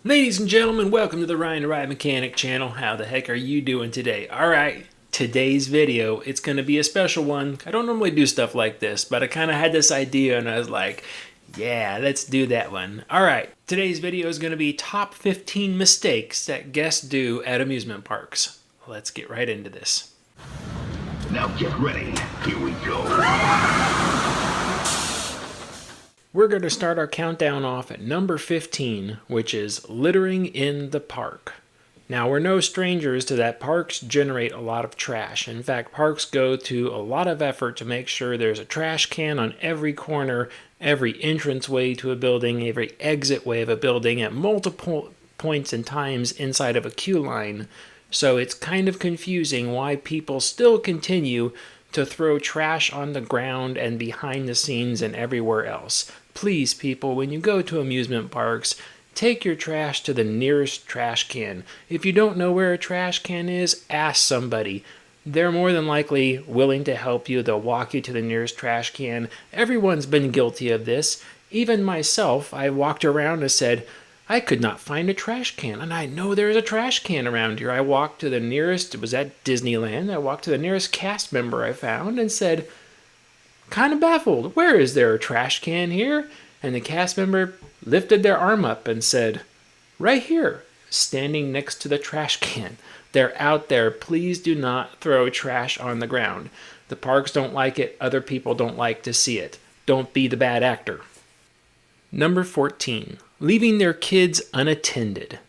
Ladies and gentlemen, welcome to the Ryan the Ride Mechanic channel. How the heck are you doing today? Alright, today's video, it's going to be a special one. I don't normally do stuff like this, but I kind of had this idea and I was like, yeah, let's do that one. Alright, today's video is going to be top 15 mistakes that guests do at amusement parks. Let's get right into this. Now get ready. Here we go. We're going to start our countdown off at number 15, which is littering in the park. Now, we're no strangers to that parks generate a lot of trash. In fact, parks go to a lot of effort to make sure there's a trash can on every corner, every entranceway to a building, every exit way of a building at multiple points and times inside of a queue line. So it's kind of confusing why people still continue to throw trash on the ground and behind the scenes and everywhere else. Please, people, when you go to amusement parks, take your trash to the nearest trash can. If you don't know where a trash can is, ask somebody. They're more than likely willing to help you. They'll walk you to the nearest trash can. Everyone's been guilty of this. Even myself, I walked around and said, I could not find a trash can, and I know there's a trash can around here. I walked to the nearest, it was at Disneyland, I walked to the nearest cast member I found and said, kind of baffled, where is there a trash can here? And the cast member lifted their arm up and said, right here, standing next to the trash can. They're out there. Please do not throw trash on the ground. The parks don't like it. Other people don't like to see it. Don't be the bad actor. Number 14, leaving their kids unattended.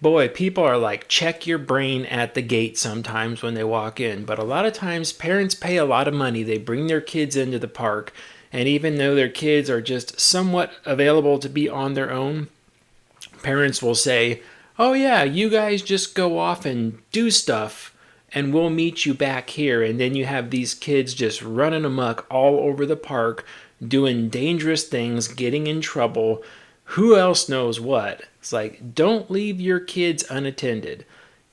Boy, people are like, check your brain at the gate sometimes when they walk in, but a lot of times parents pay a lot of money. They bring their kids into the park, and even though their kids are just somewhat available to be on their own, parents will say, oh yeah, you guys just go off and do stuff, and we'll meet you back here. And then you have these kids just running amok all over the park, doing dangerous things, getting in trouble, who else knows what. It's like, don't leave your kids unattended.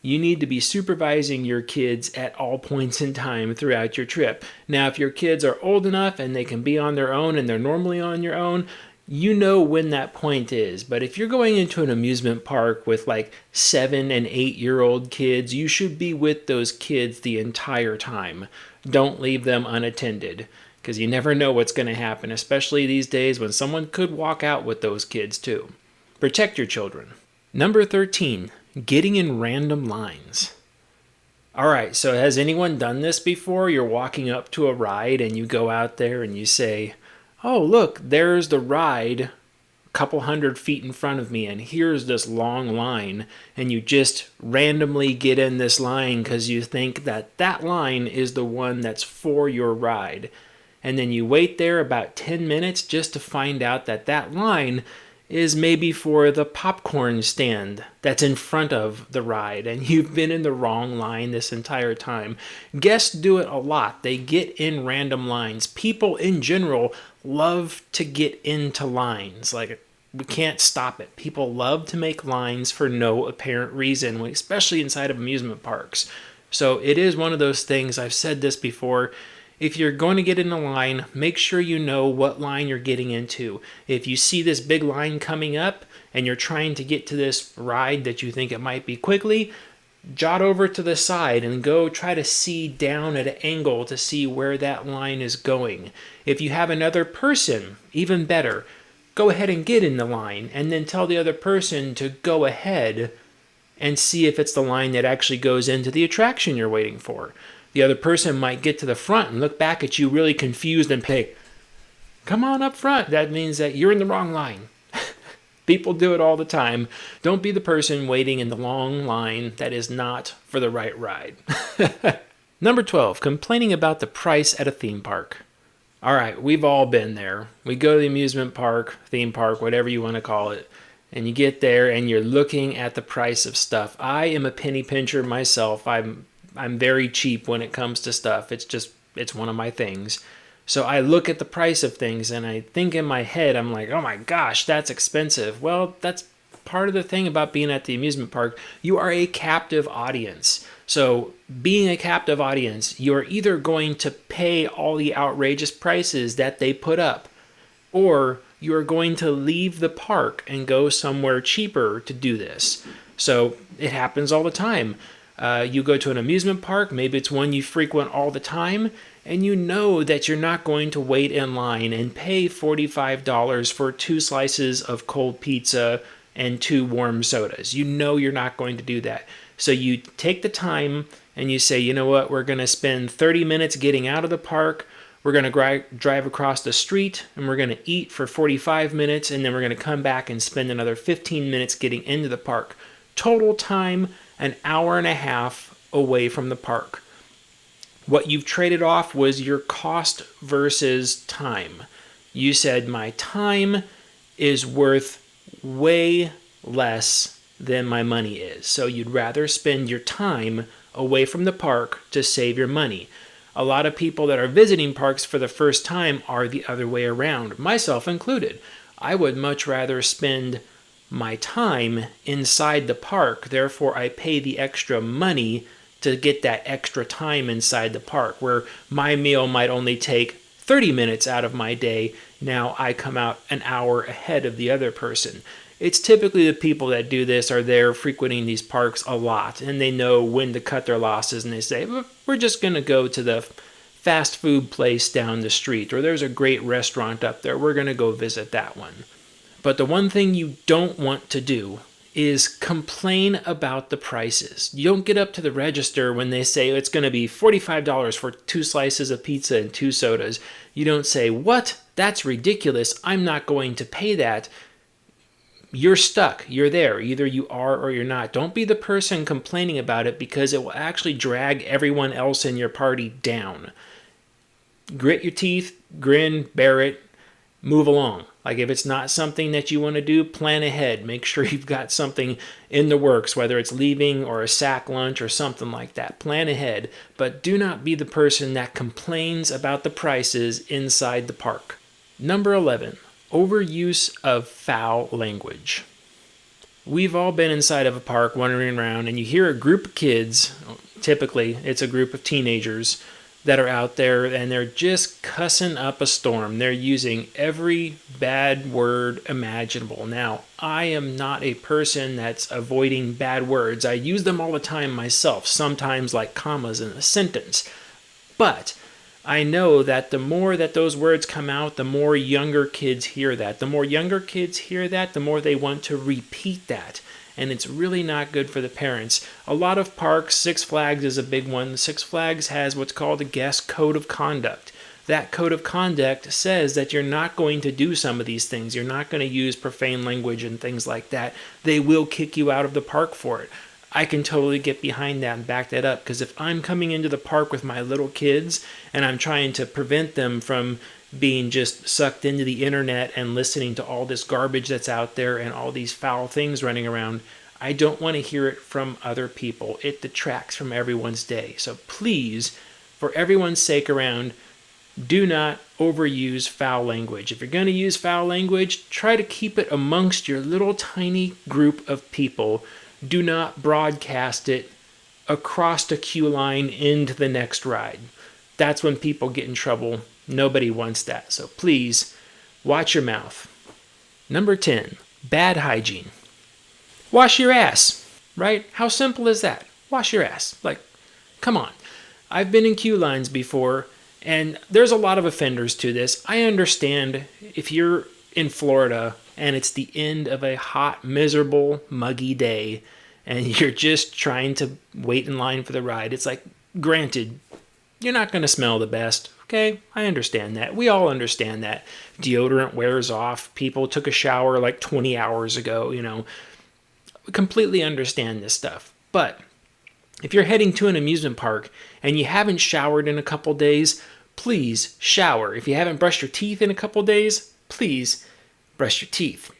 You need to be supervising your kids at all points in time throughout your trip. Now, if your kids are old enough and they can be on their own and they're normally on your own, you know when that point is. But if you're going into an amusement park with like 7 and 8-year-old kids, you should be with those kids the entire time. Don't leave them unattended, because you never know what's going to happen, especially these days when someone could walk out with those kids too. Protect your children. Number 13, getting in random lines. All right, so has anyone done this before? You're walking up to a ride and you go out there and you say, oh, look, there's the ride a couple 100 feet in front of me, and here's this long line, and you just randomly get in this line because you think that that line is the one that's for your ride. And then you wait there about 10 minutes just to find out that that line is maybe for the popcorn stand that's in front of the ride, and you've been in the wrong line this entire time. Guests do it a lot. They get in random lines. People in general love to get into lines. Like, we can't stop it. People love to make lines for no apparent reason, especially inside of amusement parks. So it is one of those things, I've said this before, if you're going to get in a line, make sure you know what line you're getting into. If you see this big line coming up and you're trying to get to this ride that you think it might be quickly, jot over to the side and go try to see down at an angle to see where that line is going. If you have another person, even better, go ahead and get in the line and then tell the other person to go ahead and see if it's the line that actually goes into the attraction you're waiting for. The other person might get to the front and look back at you really confused and say, come on up front. That means that you're in the wrong line. People do it all the time. Don't be the person waiting in the long line that is not for the right ride. Number 12, complaining about the price at a theme park. All right, we've all been there. We go to the amusement park, theme park, whatever you want to call it, and you get there and you're looking at the price of stuff. I am a penny pincher myself. I'm very cheap when it comes to stuff. It's one of my things. So I look at the price of things and I think in my head, I'm like, oh my gosh, that's expensive. Well, that's part of the thing about being at the amusement park. You are a captive audience. So being a captive audience, you're either going to pay all the outrageous prices that they put up, or you are going to leave the park and go somewhere cheaper to do this. So it happens all the time. You go to an amusement park, maybe it's one you frequent all the time, and you know that you're not going to wait in line and pay $45 for 2 slices of cold pizza and 2 warm sodas. You know you're not going to do that. So you take the time and you say, you know what, we're going to spend 30 minutes getting out of the park. We're going to drive across the street and we're going to eat for 45 minutes, and then we're going to come back and spend another 15 minutes getting into the park. Total time, an hour and a half away from the park. What you've traded off was your cost versus time. You said my time is worth way less than my money is. So you'd rather spend your time away from the park to save your money. A lot of people that are visiting parks for the first time are the other way around, myself included. I would much rather spend my time inside the park, therefore I pay the extra money to get that extra time inside the park, where my meal might only take 30 minutes out of my day. Now I come out an hour ahead of the other person. It's typically the people that do this are there frequenting these parks a lot, and they know when to cut their losses, and they say, we're just going to go to the fast food place down the street, or there's a great restaurant up there, we're going to go visit that one. But the one thing you don't want to do is complain about the prices. You don't get up to the register when they say it's going to be $45 for 2 slices of pizza and 2 sodas. You don't say, what? That's ridiculous. I'm not going to pay that. You're stuck. You're there. Either you are or you're not. Don't be the person complaining about it, because it will actually drag everyone else in your party down. Grit your teeth, grin, bear it, move along. Like if it's not something that you want to do, plan ahead. Make sure you've got something in the works, whether it's leaving or a sack lunch or something like that. Plan ahead, but do not be the person that complains about the prices inside the park. Number 11, overuse of foul language. We've all been inside of a park wandering around, and you hear a group of kids, typically it's a group of teenagers, that are out there, and they're just cussing up a storm. They're using every bad word imaginable. Now, I am not a person that's avoiding bad words. I use them all the time myself, sometimes like commas in a sentence. But I know that the more that those words come out, the more younger kids hear that. The more younger kids hear that, the more they want to repeat that. And it's really not good for the parents. A lot of parks, Six Flags is a big one. Six Flags has what's called a guest code of conduct. That code of conduct says that you're not going to do some of these things. You're not going to use profane language and things like that. They will kick you out of the park for it. I can totally get behind that and back that up, because if I'm coming into the park with my little kids and I'm trying to prevent them from being just sucked into the internet and listening to all this garbage that's out there and all these foul things running around, I don't want to hear it from other people. It detracts from everyone's day. So please, for everyone's sake around, do not overuse foul language. If you're going to use foul language, try to keep it amongst your little tiny group of people. Do not broadcast it across the queue line into the next ride. That's when people get in trouble. Nobody wants that. So please, watch your mouth. Number 10, bad hygiene. Wash your ass, right? How simple is that? Wash your ass. Like, come on. I've been in queue lines before, and there's a lot of offenders to this. I understand if you're in Florida and it's the end of a hot, miserable, muggy day, and you're just trying to wait in line for the ride. It's like, granted, you're not going to smell the best. Okay, I understand that. We all understand that. Deodorant wears off. People took a shower like 20 hours ago, We completely understand this stuff. But if you're heading to an amusement park and you haven't showered in a couple days, please shower. If you haven't brushed your teeth in a couple days, please brush your teeth.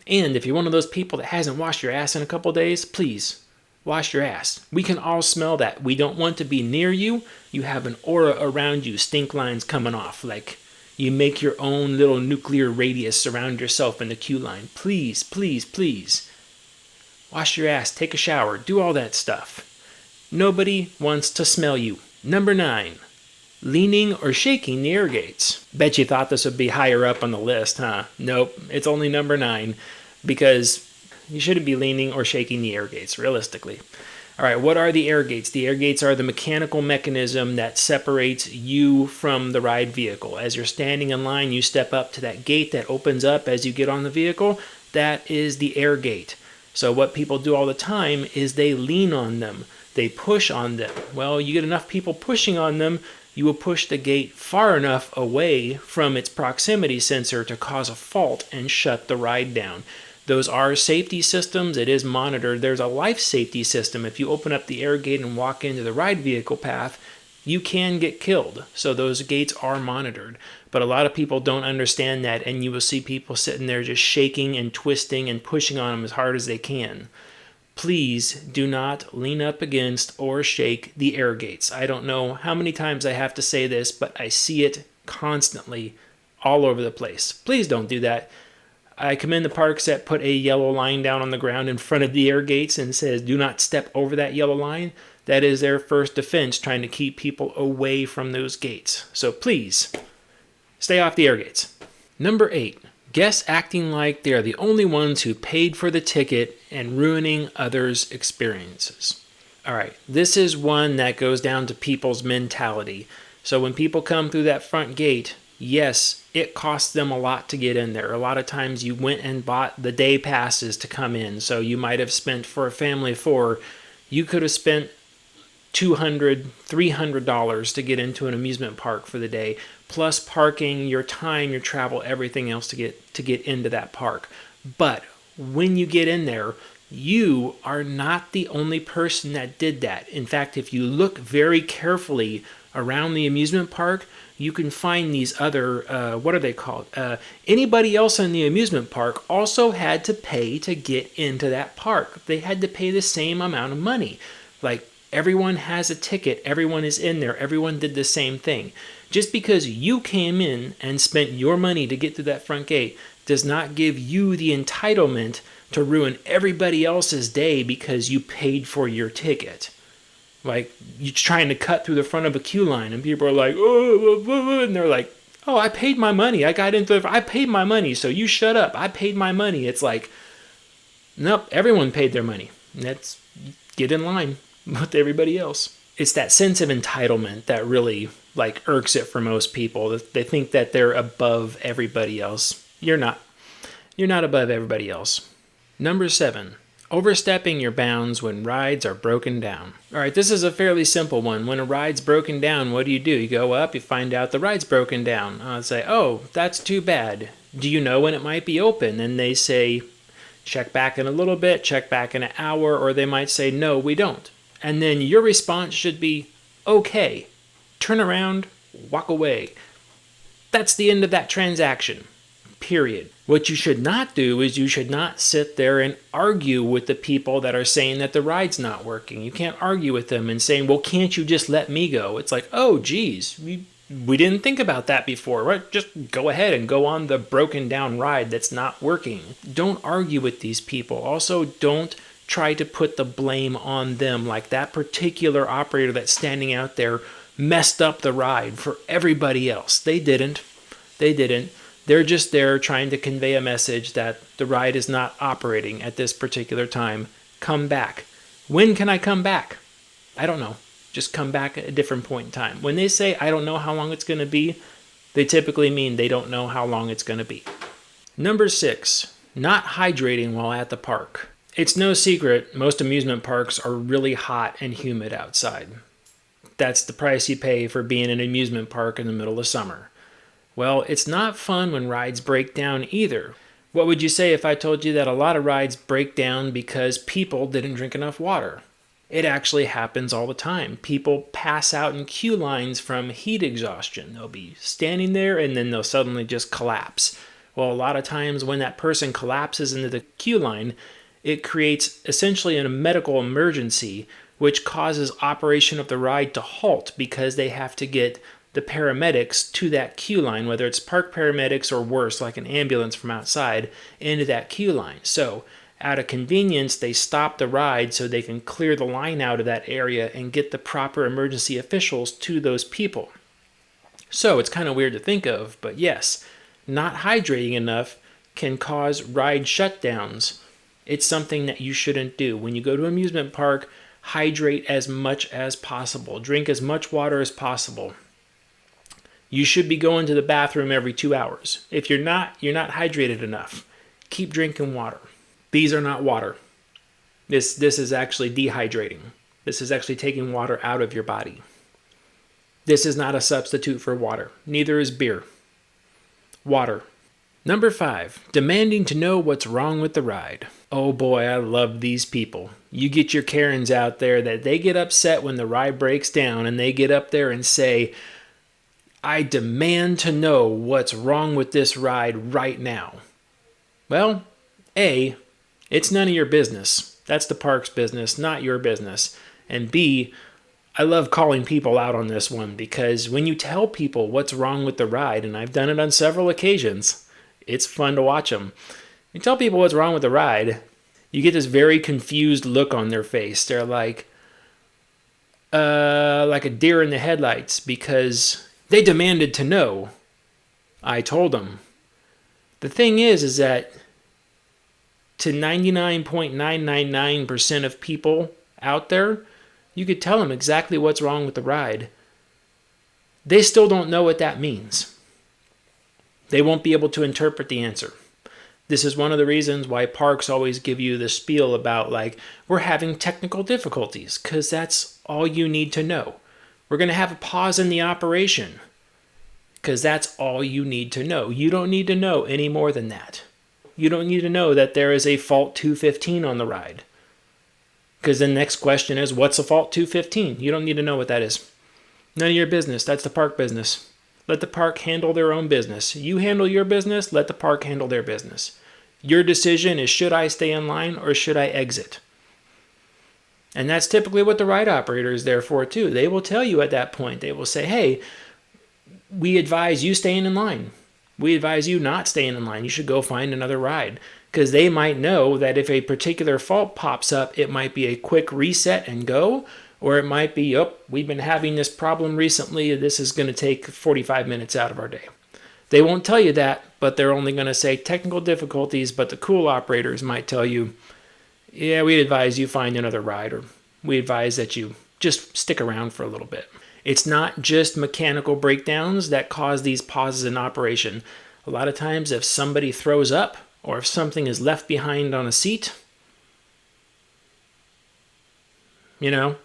And if you're one of those people that hasn't washed your ass in a couple days, please wash your ass. We can all smell that. We don't want to be near you. You have an aura around you, stink lines coming off. Like you make your own little nuclear radius around yourself in the queue line. Please, please, please. Wash your ass, take a shower, do all that stuff. Nobody wants to smell you. Number 9, Leaning or shaking the air gates. Bet you thought this would be higher up on the list, huh? Nope, it's only number 9 because you shouldn't be leaning or shaking the air gates, realistically. All right, what are the air gates? The air gates are the mechanical mechanism that separates you from the ride vehicle. As you're standing in line, you step up to that gate that opens up as you get on the vehicle. That is the air gate. So what people do all the time is they lean on them. They push on them. Well, you get enough people pushing on them, you will push the gate far enough away from its proximity sensor to cause a fault and shut the ride down. Those are safety systems. It is monitored. There's a life safety system. If you open up the air gate and walk into the ride vehicle path, you can get killed. So those gates are monitored. But a lot of people don't understand that, and you will see people sitting there just shaking and twisting and pushing on them as hard as they can. Please do not lean up against or shake the air gates. I don't know how many times I have to say this, but I see it constantly all over the place. Please don't do that. I commend the parks that put a yellow line down on the ground in front of the air gates and says, do not step over that yellow line. That is their first defense, trying to keep people away from those gates. So please, stay off the air gates. Number 8. Guests acting like they are the only ones who paid for the ticket and ruining others' experiences. All right, this is one that goes down to people's mentality. So when people come through that front gate, yes, it costs them a lot to get in there. A lot of times you went and bought the day passes to come in. So you might have spent, for a family of 4, you could have spent $200, $300 to get into an amusement park for the day, plus parking, your time, your travel, everything else to get into that park. But when you get in there, you are not the only person that did that. In fact, if you look very carefully around the amusement park, you can find these other, what are they called? Anybody else in the amusement park also had to pay to get into that park. They had to pay the same amount of money. Like, everyone has a ticket, everyone is in there, everyone did the same thing. Just because you came in and spent your money to get through that front gate does not give you the entitlement to ruin everybody else's day because you paid for your ticket. Like, you're trying to cut through the front of a queue line and people are like, oh, and they're like, oh, I paid my money. I paid my money, so you shut up. I paid my money. It's like, nope, everyone paid their money. That's, get in line with everybody else. It's that sense of entitlement that really irks it for most people. They think that they're above everybody else. You're not. You're not above everybody else. Number 7, overstepping your bounds when rides are broken down. All right, this is a fairly simple one. When a ride's broken down, what do? You go up, you find out the ride's broken down. I'll say, oh, that's too bad. Do you know when it might be open? And they say, check back in a little bit, check back in an hour, or they might say, no, we don't. And then your response should be, okay, turn around, walk away. That's the end of that transaction, period. What you should not do is you should not sit there and argue with the people that are saying that the ride's not working. You can't argue with them and saying, well, can't you just let me go? It's like, oh, geez, we didn't think about that before. Right? Just go ahead and go on the broken down ride that's not working. Don't argue with these people. Also, don't try to put the blame on them, like that particular operator that's standing out there messed up the ride for everybody else. They didn't. They're just there trying to convey a message that the ride is not operating at this particular time. Come back. When can I come back? I don't know. Just come back at a different point in time. When they say, I don't know how long it's going to be, they typically mean they don't know how long it's going to be. Number 6, not hydrating while at the park. It's no secret, most amusement parks are really hot and humid outside. That's the price you pay for being in an amusement park in the middle of summer. Well, it's not fun when rides break down either. What would you say if I told you that a lot of rides break down because people didn't drink enough water? It actually happens all the time. People pass out in queue lines from heat exhaustion. They'll be standing there and then they'll suddenly just collapse. Well, a lot of times when that person collapses into the queue line, it creates essentially a medical emergency, which causes operation of the ride to halt because they have to get the paramedics to that queue line, whether it's park paramedics or worse, like an ambulance from outside, into that queue line. So out of convenience, they stop the ride so they can clear the line out of that area and get the proper emergency officials to those people. So it's kind of weird to think of, but yes, not hydrating enough can cause ride shutdowns. It's something that you shouldn't do. When you go to an amusement park, hydrate as much as possible. Drink as much water as possible. You should be going to the bathroom every 2 hours. If you're not hydrated enough. Keep drinking water. These are not water. This is actually dehydrating. This is actually taking water out of your body. This is not a substitute for water. Neither is beer. Water. Number 5, demanding to know what's wrong with the ride. Oh boy, I love these people. You get your Karens out there that they get upset when the ride breaks down and they get up there and say, I demand to know what's wrong with this ride right now. Well, A, it's none of your business. That's the park's business, not your business. And B, I love calling people out on this one because when you tell people what's wrong with the ride, and I've done it on several occasions, it's fun to watch them. You tell people what's wrong with the ride, you get this very confused look on their face. They're like a deer in the headlights because they demanded to know. I told them. The thing is that to 99.999% of people out there, you could tell them exactly what's wrong with the ride. They still don't know what that means. They won't be able to interpret the answer. This is one of the reasons why parks always give you the spiel about we're having technical difficulties, because that's all you need to know. We're going to have a pause in the operation, because that's all you need to know. You don't need to know any more than that. You don't need to know that there is a fault 215 on the ride. Because the next question is, what's a fault 215? You don't need to know what that is. None of your business. That's the park business. Let the park handle their own business. You handle your business, let the park handle their business. Your decision is, should I stay in line or should I exit? And that's typically what the ride operator is there for too. They will tell you at that point. They will say, hey, we advise you staying in line. We advise you not staying in line. You should go find another ride. Because they might know that if a particular fault pops up, it might be a quick reset and go, or it might be, we've been having this problem recently. This is going to take 45 minutes out of our day. They won't tell you that, but they're only going to say technical difficulties, but the cool operators might tell you, yeah, we advise you find another ride, or we advise that you just stick around for a little bit. It's not just mechanical breakdowns that cause these pauses in operation. A lot of times if somebody throws up or if something is left behind on a seat, that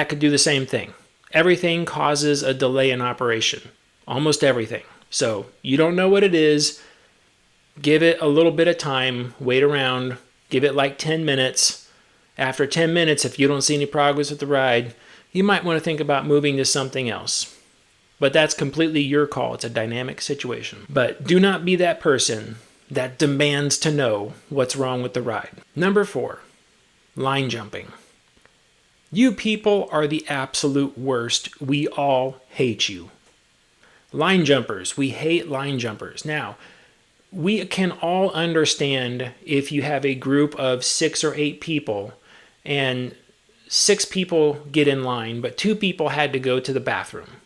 could do the same thing. Everything causes a delay in operation. Almost everything. So you don't know what it is. Give it a little bit of time. Wait around. Give it 10 minutes. After 10 minutes, if you don't see any progress with the ride, you might want to think about moving to something else. But that's completely your call. It's a dynamic situation. But do not be that person that demands to know what's wrong with the ride. Number 4, line jumping. You people are the absolute worst. We all hate you. Line jumpers. We hate line jumpers. Now, we can all understand if you have a group of 6 or 8 people and 6 people get in line, but 2 people had to go to the bathroom.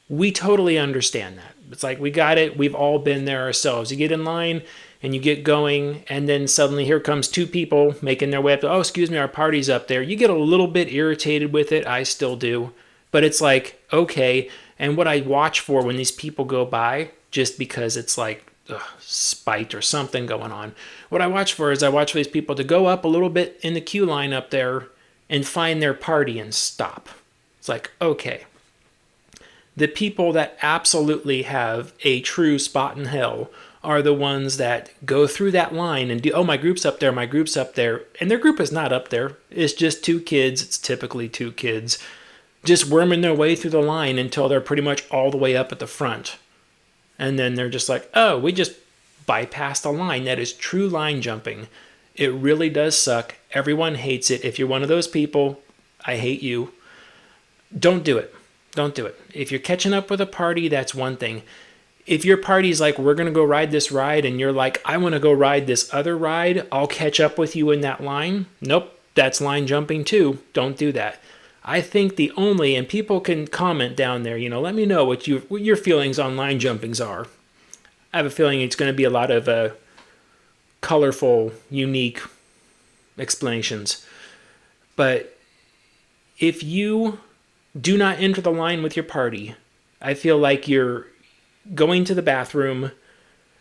We totally understand that. It's we got it. We've all been there ourselves. You get in line and you get going, and then suddenly here comes 2 people making their way up to, oh, excuse me, our party's up there. You get a little bit irritated with it. I still do. But it's okay. And what I watch for when these people go by, just because it's spite or something going on, what I watch for is I watch for these people to go up a little bit in the queue line up there and find their party and stop. It's okay. The people that absolutely have a true spot in hell are the ones that go through that line and do, oh, my group's up there, and their group is not up there. It's just 2 kids. It's typically 2 kids just worming their way through the line until they're pretty much all the way up at the front. And then they're just oh, we just bypassed a line. That is true line jumping. It really does suck. Everyone hates it. If you're one of those people, I hate you. Don't do it. Don't do it. If you're catching up with a party, that's one thing. If your party's we're going to go ride this ride, and you're I want to go ride this other ride, I'll catch up with you in that line. Nope, that's line jumping too. Don't do that. I think the only, and people can comment down there, let me know what your feelings on line jumpings are. I have a feeling it's going to be a lot of colorful, unique explanations. But if you do not enter the line with your party, I feel like you're going to the bathroom,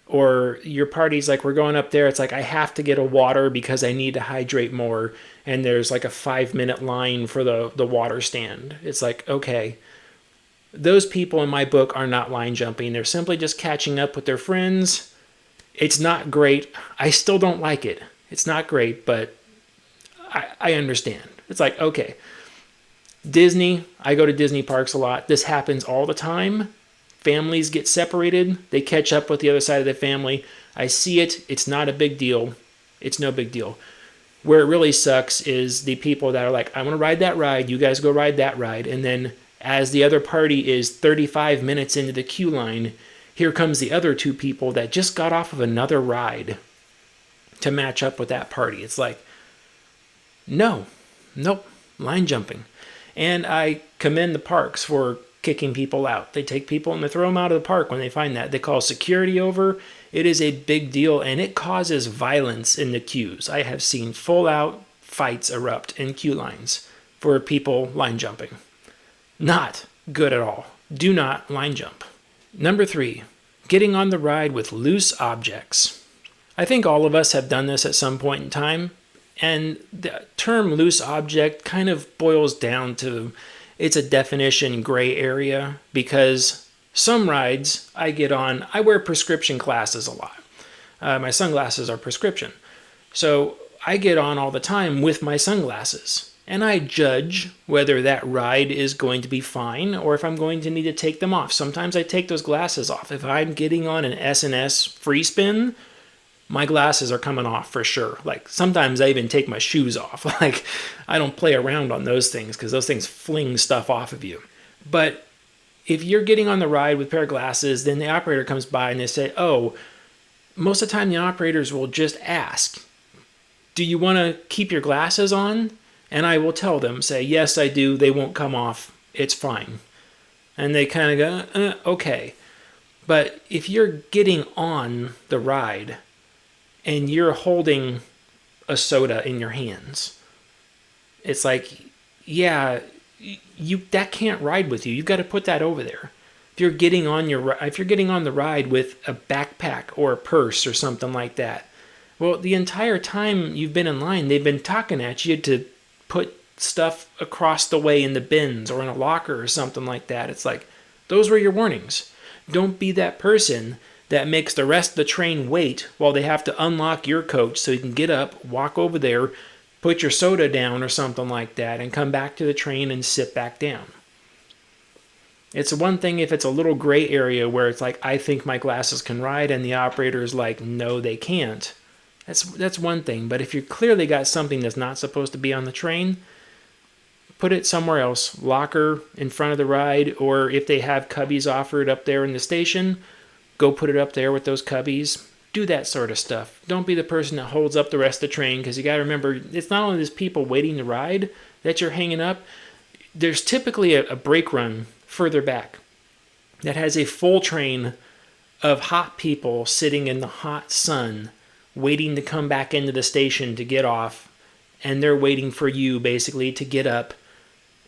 or your party's like, we're going up there. It's like, I have to get a water because I need to hydrate more. And there's like a 5-minute line for the water stand. It's like, okay, those people in my book are not line jumping. They're simply just catching up with their friends. It's not great. I still don't like it. It's not great, but I understand. It's like, okay, Disney, I go to Disney parks a lot. This happens all the time. Families get separated. They catch up with the other side of the family. I see it. It's not a big deal. It's no big deal. Where it really sucks is the people that are like, I want to ride that ride. You guys go ride that ride. And then as the other party is 35 minutes into the queue line, here comes the other two people that just got off of another ride to match up with that party. It's like, nope, line jumping. And I commend the parks for kicking people out. They take people and they throw them out of the park when they find that. They call security over. It is a big deal, and it causes violence in the queues. I have seen full-out fights erupt in queue lines for people line jumping. Not good at all. Do not line jump. Number 3, getting on the ride with loose objects. I think all of us have done this at some point in time, and the term loose object kind of boils down to, it's a definition gray area, because some rides I get on, I wear prescription glasses a lot. My sunglasses are prescription. So I get on all the time with my sunglasses, and I judge whether that ride is going to be fine or if I'm going to need to take them off. Sometimes I take those glasses off. If I'm getting on an S&S free spin, my glasses are coming off for sure. Like, sometimes I even take my shoes off. Like, I don't play around on those things because those things fling stuff off of you. But if you're getting on the ride with a pair of glasses, then the operator comes by and they say, oh, most of the time the operators will just ask, do you want to keep your glasses on? And I will tell them, say, yes, I do. They won't come off. It's fine. And they kind of go, okay. But if you're getting on the ride and you're holding a soda in your hands, it's like, yeah, that can't ride with you. You've got to put that over there. If you're getting on the ride with a backpack or a purse or something like that, well, the entire time you've been in line, they've been talking at you to put stuff across the way in the bins or in a locker or something like that. It's like, those were your warnings. Don't be that person that makes the rest of the train wait while they have to unlock your coach so you can get up, walk over there, put your soda down or something like that, and come back to the train and sit back down. It's one thing if it's a little gray area where it's like, I think my glasses can ride, and the operator is like, no, they can't. That's one thing. But if you clearly got something that's not supposed to be on the train, put it somewhere else. Locker in front of the ride, or if they have cubbies offered up there in the station, go put it up there with those cubbies. Do that sort of stuff. Don't be the person that holds up the rest of the train, because you got to remember, it's not only these people waiting to ride that you're hanging up. There's typically a brake run further back that has a full train of hot people sitting in the hot sun waiting to come back into the station to get off, and they're waiting for you basically to get up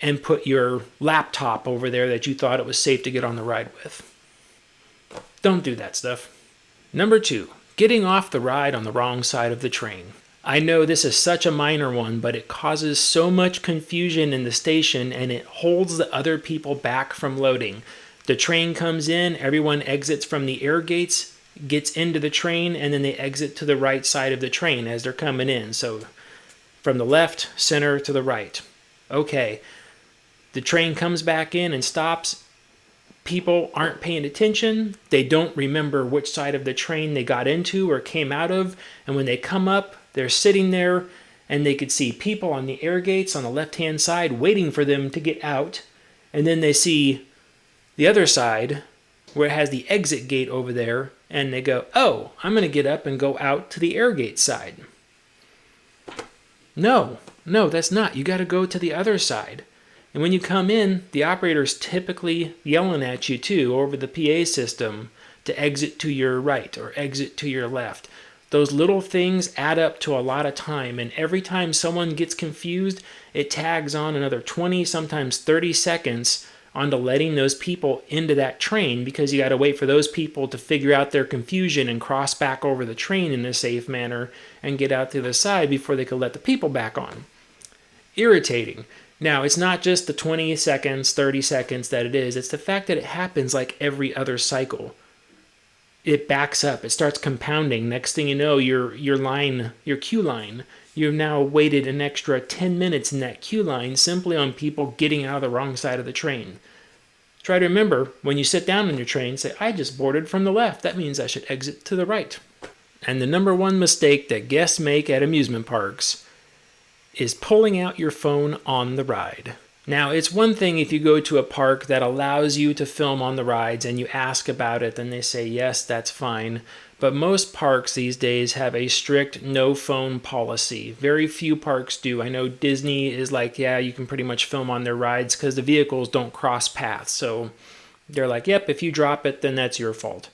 and put your laptop over there that you thought it was safe to get on the ride with. Don't do that stuff. Number 2, getting off the ride on the wrong side of the train. I know this is such a minor one, but it causes so much confusion in the station, and it holds the other people back from loading. The train comes in, everyone exits from the air gates, gets into the train, and then they exit to the right side of the train as they're coming in. So from the left, center to the right. Okay, the train comes back in and stops. People aren't paying attention. They don't remember which side of the train they got into or came out of. And when they come up, they're sitting there and they could see people on the air gates on the left-hand side waiting for them to get out. And then they see the other side where it has the exit gate over there, and they go, oh, I'm going to get up and go out to the air gate side. No, that's not. You got to go to the other side. And when you come in, the operator's typically yelling at you too over the PA system to exit to your right or exit to your left. Those little things add up to a lot of time, and every time someone gets confused, it tags on another 20, sometimes 30 seconds onto letting those people into that train, because you got to wait for those people to figure out their confusion and cross back over the train in a safe manner and get out to the side before they could let the people back on. Irritating. Now, it's not just the 20 seconds, 30 seconds that it is. It's the fact that it happens like every other cycle. It backs up. It starts compounding. Next thing you know, your queue line, you've now waited an extra 10 minutes in that queue line simply on people getting out of the wrong side of the train. Try to remember, when you sit down on your train, say, I just boarded from the left. That means I should exit to the right. And the number one mistake that guests make at amusement parks is pulling out your phone on the ride. Now, it's one thing if you go to a park that allows you to film on the rides and you ask about it, then they say, yes, that's fine. But most parks these days have a strict no phone policy. Very few parks do. I know Disney is like, yeah, you can pretty much film on their rides because the vehicles don't cross paths. So they're like, yep, if you drop it, then that's your fault.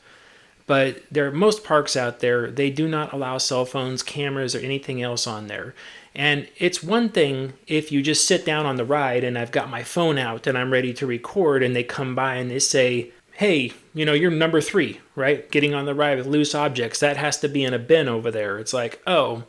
But there are most parks out there, they do not allow cell phones, cameras, or anything else on there. And it's one thing if you just sit down on the ride and I've got my phone out and I'm ready to record and they come by and they say, hey, you're number 3, right? Getting on the ride with loose objects. That has to be in a bin over there. It's like, oh,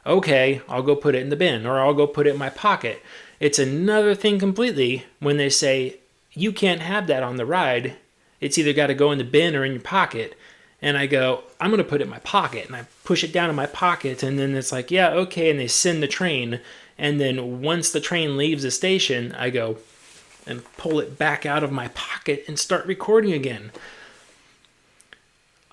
okay, I'll go put it in the bin or I'll go put it in my pocket. It's another thing completely when they say, you can't have that on the ride. It's either got to go in the bin or in your pocket. And I go, I'm going to put it in my pocket. And I push it down in my pocket. And then it's like, yeah, okay. And they send the train. And then once the train leaves the station, I go and pull it back out of my pocket and start recording again.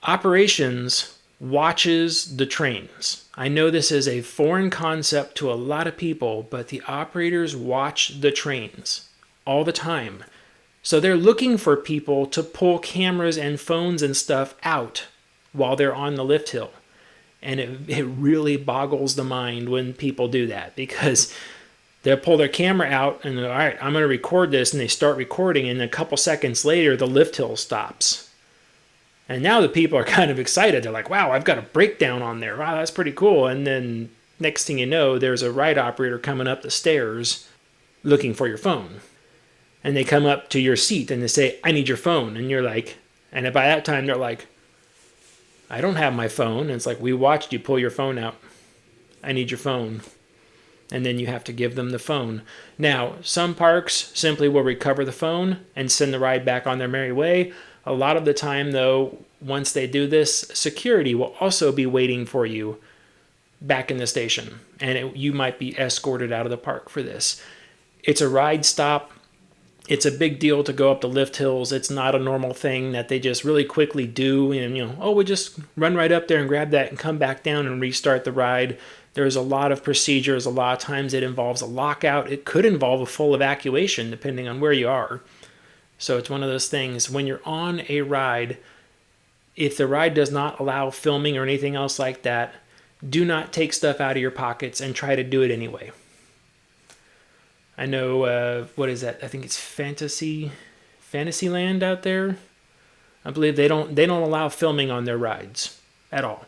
Operations watches the trains. I know this is a foreign concept to a lot of people, but the operators watch the trains all the time. So they're looking for people to pull cameras and phones and stuff out while they're on the lift hill. And it really boggles the mind when people do that, because they'll pull their camera out and they're, all right, I'm going to record this. And they start recording. And a couple seconds later, the lift hill stops. And now the people are kind of excited. They're like, wow, I've got a breakdown on there. Wow, that's pretty cool. And then next thing you know, there's a ride operator coming up the stairs looking for your phone. And they come up to your seat and they say, I need your phone. And you're like, and by that time they're like, I don't have my phone. And it's like, we watched you pull your phone out. I need your phone. And then you have to give them the phone. Now, some parks simply will recover the phone and send the ride back on their merry way. A lot of the time, though, once they do this, security will also be waiting for you back in the station. And you might be escorted out of the park for this. It's a ride stop. It's a big deal to go up the lift hills. It's not a normal thing that they just really quickly do. And, we just run right up there and grab that and come back down and restart the ride. There's a lot of procedures. A lot of times it involves a lockout. It could involve a full evacuation depending on where you are. So it's one of those things. When you're on a ride, if the ride does not allow filming or anything else like that, do not take stuff out of your pockets and try to do it anyway. I know, what is that? I think it's Fantasyland out there. I believe they don't allow filming on their rides at all.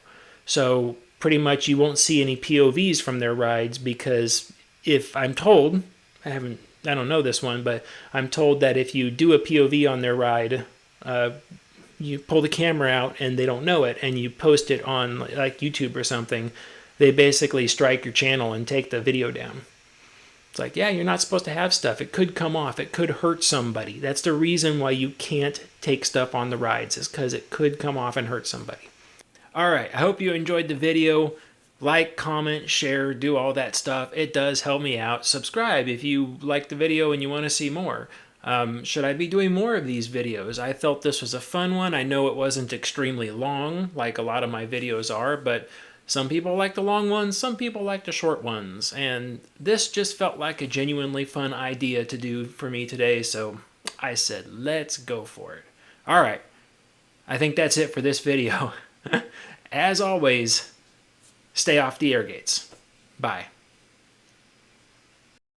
So pretty much you won't see any POVs from their rides, because if I'm told, I don't know this one, but I'm told that if you do a POV on their ride, you pull the camera out and they don't know it and you post it on like YouTube or something, they basically strike your channel and take the video down. It's like, yeah, you're not supposed to have stuff. It could come off. It could hurt somebody. That's the reason why you can't take stuff on the rides, is because it could come off and hurt somebody. All right, I hope you enjoyed the video. Like, comment, share, do all that stuff. It does help me out. Subscribe if you like the video and you want to see more. Should I be doing more of these videos? I felt this was a fun one. I know it wasn't extremely long like a lot of my videos are, but some people like the long ones, some people like the short ones, and this just felt like a genuinely fun idea to do for me today, so I said, let's go for it. All right, I think that's it for this video. As always, stay off the air gates. Bye.